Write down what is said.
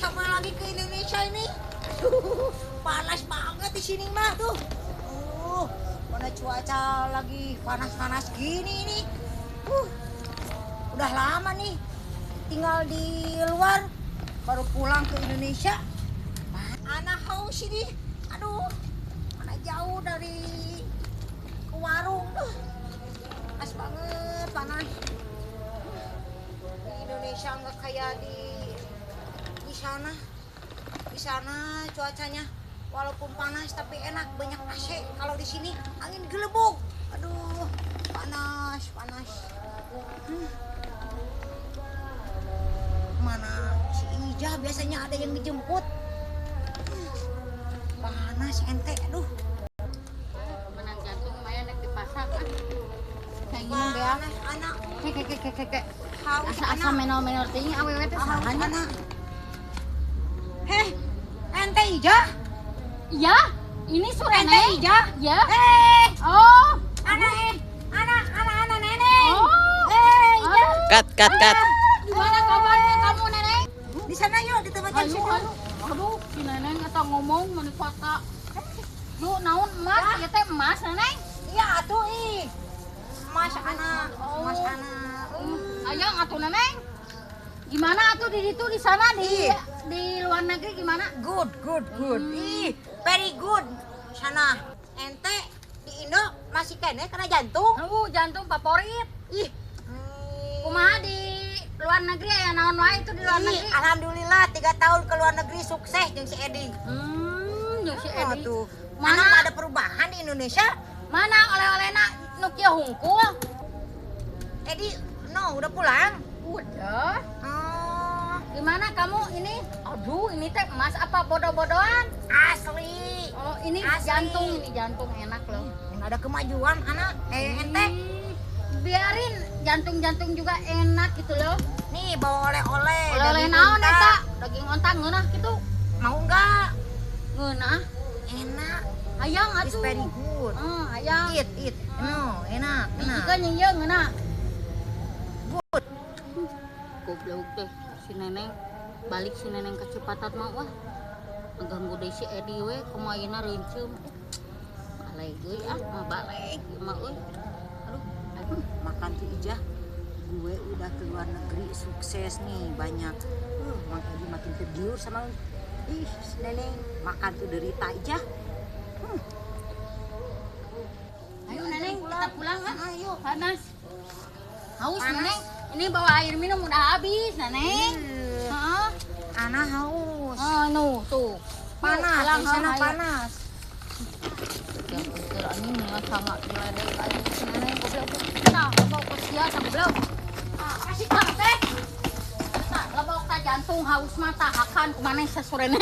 sama lagi ke Indonesia ini. Aduh, panas banget di sini mah tuh. Mana cuaca lagi panas-panas gini nih. Udah lama nih tinggal di luar, baru pulang ke Indonesia. Anak haus ini. Aduh, mana jauh dari ke warung tuh. Panas banget, panas. Di Indonesia nggak kayak di sana. Di sana cuacanya walaupun panas tapi enak, banyak AC. Kalau di sini angin gelebuk. Aduh, panas, panas. Mana si Ija biasanya ada yang dijemput. Panas ente, aduh. Menang jantung lumayan nek dipasak kan. Kayak gini ya. Anak. Kek. Haus Asa menor teuing awewe teh sahannya. anak. Heh, ente Ija? Iya, ini Ente Surene. Ija? Ya. Oh, Oh. anak nenek. Oh. Ija. Cut. Gimana kabarnya kamu, Neneng? Di sana yuk, di tempat yang situ. Aduh, si Neneng eta ngomong meni kota. Yuk, naon emas? Ieu teh emas, Neneng. Iya, atuh ih. Mas anak, mas anak. Ayang atuh Neneng. Gimana atuh di ditu di sana di luar negeri gimana? Good. Ih, very good. Sana, ente di Indo masih kene kena jantung. Jantung favorit. Ih. Kumaha di luar negeri aya naon wae itu di luar negeri? Alhamdulillah 3 tahun ke luar negeri sukses jeung si Edi. Jeung si Edi. Tuh. Mana? Mana ada perubahan di Indonesia? Mana oleh-olehna nu kieu hungkul? Edi, no, udah pulang. Udah. Oh, Gimana kamu ini? Aduh, ini teh emas apa bodoh-bodohan? asli. Oh, ini Asli. jantung enak loh. Yang ada kemajuan anak. Ente, Biarin jantung juga enak gitu loh. nih bawa oleh-oleh. Oleh-oleh daging naon unta. eta? Daging onta ngeunah gitu. Mau enggak? Ngeunah. Enak. Hayang It's atuh. very good. Hayang. Eat. No, enak. Jika nyeung ngeunah. Good. Goblok teh si Neneng. Balik si Neneng ke Cipatat mah wah. Ngeganggu deui si Edi we kumaina reuncum. Balik deui mah balik mah euy. Makan tuh Ija. Gue udah ke luar negeri sukses nih banyak. Mang Edi makin tergiur sama si Neneng. Makan tuh derita Ija. Ayo Neneng kita pulang kan? Ayo. Panas. Haus Panas. Neneng. Ini bawa air minum udah habis Neneng. Heeh. Anak haus. Tuh. Panas, Pulang, di sana ayo. panas. Yang pikir anjing ya sangat diledek kayak si Neneng goblok. Nah, bawa ke sia goblok. Kasih teh. Nah, lebok ta jantung haus mata hakan kemana sasurena.